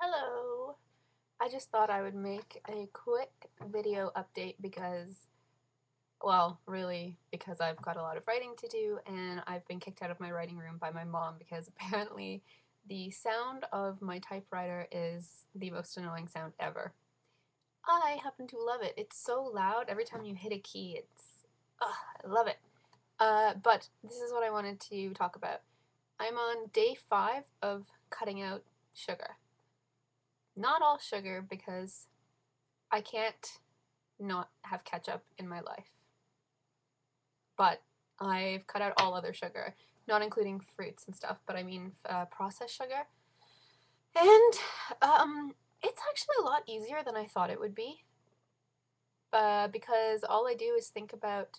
Hello! I just thought I would make a quick video update because, well, really because I've got a lot of writing to do and I've been kicked out of my writing room by my mom because apparently the sound of my typewriter is the most annoying sound ever. I happen to love it. It's so loud every time you hit a key. I love it. But this is what I wanted to talk about. I'm on day 5 of cutting out sugar. Not all sugar because I can't not have ketchup in my life. But I've cut out all other sugar, not including fruits and stuff, but I mean processed sugar. And it's actually a lot easier than I thought it would be. Because all I do is think about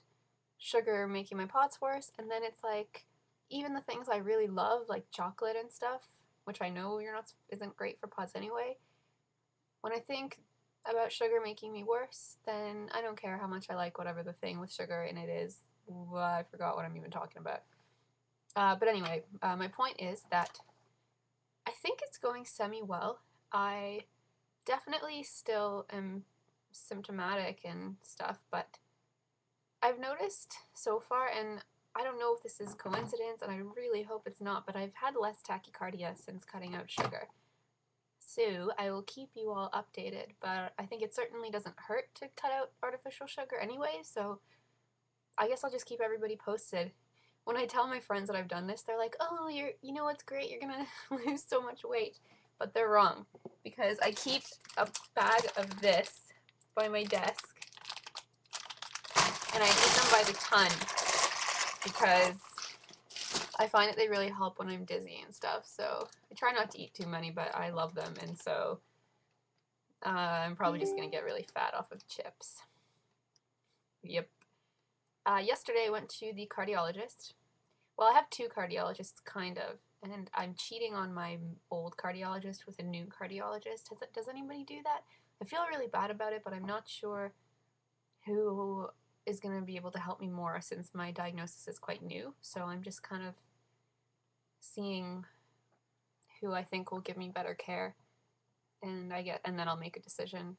sugar making my pots worse, and then it's like even the things I really love, like chocolate and stuff, which I know isn't great for pots anyway. When I think about sugar making me worse, then I don't care how much I like whatever the thing with sugar in it is. Well, I forgot what I'm even talking about. But anyway, my point is that I think it's going semi-well. I definitely still am symptomatic and stuff, but I've noticed so far, and I don't know if this is coincidence, and I really hope it's not, but I've had less tachycardia since cutting out sugar. So I will keep you all updated, but I think it certainly doesn't hurt to cut out artificial sugar anyway, so I guess I'll just keep everybody posted. When I tell my friends that I've done this, they're like, "Oh, you know what's great? You're gonna lose so much weight." But they're wrong, because I keep a bag of this by my desk, and I eat them by the ton, because I find that they really help when I'm dizzy and stuff, so I try not to eat too many, but I love them, and so I'm probably just going to get really fat off of chips. Yep. Yesterday I went to the cardiologist. Well, I have two cardiologists, kind of, and I'm cheating on my old cardiologist with a new cardiologist. Does anybody do that? I feel really bad about it, but I'm not sure who is going to be able to help me more since my diagnosis is quite new. So I'm just kind of seeing who I think will give me better care, and then I'll make a decision.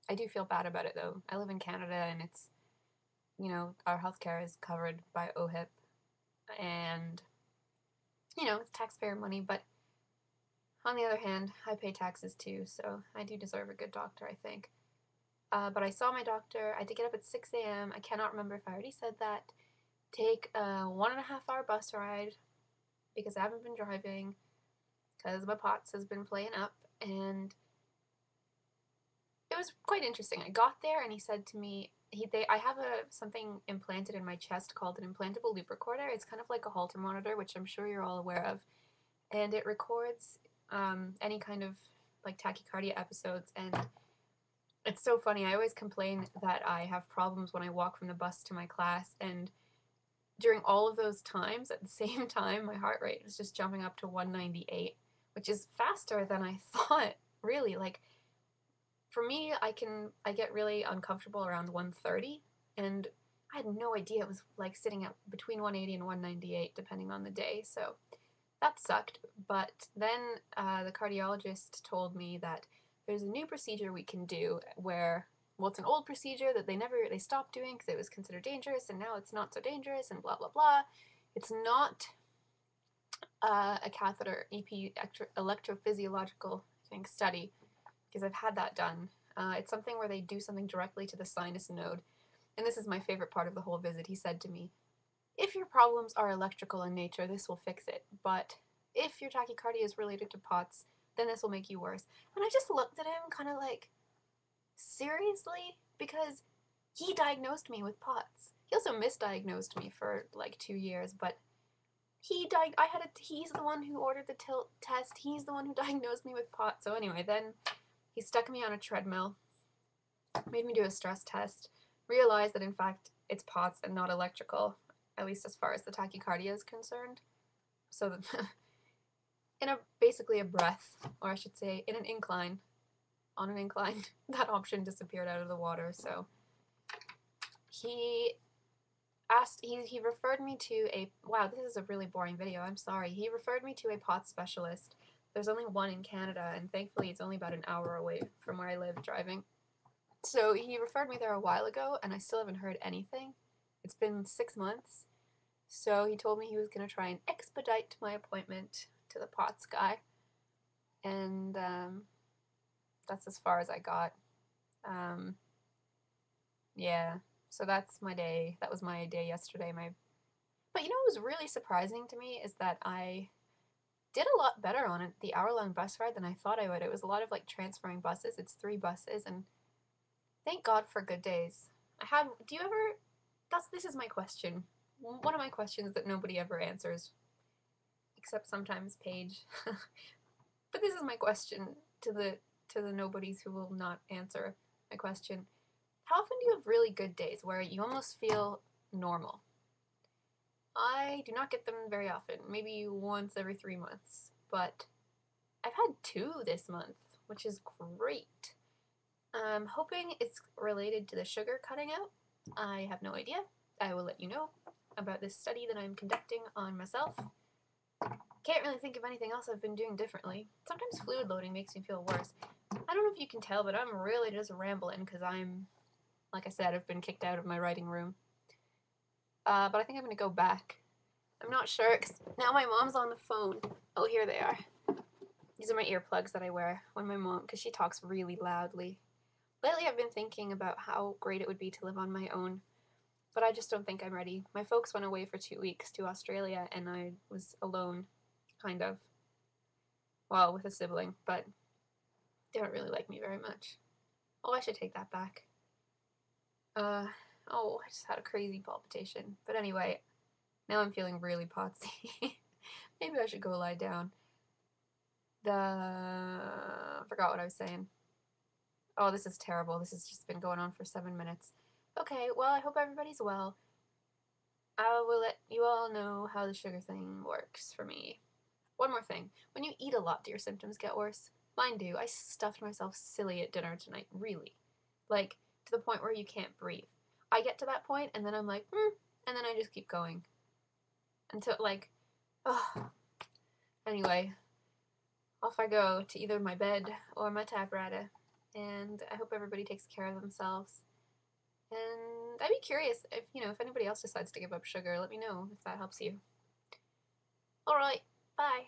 I do feel bad about it though. I live in Canada, and it's, our healthcare is covered by OHIP, and it's taxpayer money, but on the other hand, I pay taxes too, so I do deserve a good doctor, I think. But I saw my doctor. I did get up at 6 a.m. I cannot remember if I already said that. Take a 1.5 hour bus ride because I haven't been driving because my POTS has been playing up, and it was quite interesting. I got there and he said to me, I have something implanted in my chest called an implantable loop recorder. It's kind of like a Holter monitor, which I'm sure you're all aware of, and it records any kind of like tachycardia episodes. And it's so funny. I always complain that I have problems when I walk from the bus to my class, and during all of those times, at the same time, my heart rate was just jumping up to 198, which is faster than I thought. Really, like, for me, I get really uncomfortable around 130, and I had no idea it was like sitting at between 180 and 198 depending on the day. So that sucked. But then the cardiologist told me that there's a new procedure we can do where, well, it's an old procedure that they stopped doing because it was considered dangerous, and now it's not so dangerous, and blah blah blah. It's not a catheter EP electrophysiological, I think, study, because I've had that done. It's something where they do something directly to the sinus node. And this is my favorite part of the whole visit. He said to me, if your problems are electrical in nature, this will fix it. But if your tachycardia is related to POTS, then this will make you worse. And I just looked at him kind of like, seriously? Because he diagnosed me with POTS. He also misdiagnosed me for like 2 years, but he's the one who ordered the tilt test. He's the one who diagnosed me with POTS. So anyway, then he stuck me on a treadmill, made me do a stress test, realized that in fact it's POTS and not electrical, at least as far as the tachycardia is concerned. So basically a breath, or I should say on an incline, that option disappeared out of the water. So he referred me to wow, this is a really boring video, I'm sorry. He referred me to a POTS specialist there's only one in Canada, and thankfully it's only about an hour away from where I live driving. So he referred me there a while ago, and I still haven't heard anything. It's been 6 months. So he told me he was going to try and expedite my appointment to the POTS guy. And that's as far as I got. Um, yeah, so that's my day. That was my day yesterday. But you know what was really surprising to me is that I did a lot better on it, the hour-long bus ride, than I thought I would. It was a lot of like transferring buses. It's 3 buses, and thank God for good days. Do you ever, this is my question. One of my questions that nobody ever answers, except sometimes Paige. But this is my question to the nobodies who will not answer my question. How often do you have really good days where you almost feel normal? I do not get them very often, maybe once every 3 months, but I've had 2 this month, which is great. I'm hoping it's related to the sugar cutting out. I have no idea. I will let you know about this study that I'm conducting on myself. Can't really think of anything else I've been doing differently. Sometimes fluid loading makes me feel worse. I don't know if you can tell, but I'm really just rambling because like I said, I've been kicked out of my writing room. But I think I'm going to go back. I'm not sure because now my mom's on the phone. Oh, here they are. These are my earplugs that I wear when my mom, because she talks really loudly. Lately I've been thinking about how great it would be to live on my own, but I just don't think I'm ready. My folks went away for 2 weeks to Australia, and I was alone, kind of. Well, with a sibling, but they don't really like me very much. Oh, I should take that back. Oh, I just had a crazy palpitation. But anyway, now I'm feeling really potsy. Maybe I should go lie down. I forgot what I was saying. Oh, this is terrible. This has just been going on for 7 minutes. Okay, well, I hope everybody's well. I will let you all know how the sugar thing works for me. One more thing. When you eat a lot, do your symptoms get worse? Mine do. I stuffed myself silly at dinner tonight, really. Like, to the point where you can't breathe. I get to that point, and then I'm like, and then I just keep going. Until, like, oh. Anyway, off I go to either my bed or my taparata. And I hope everybody takes care of themselves. And I'd be curious if anybody else decides to give up sugar, let me know if that helps you. Alright, bye.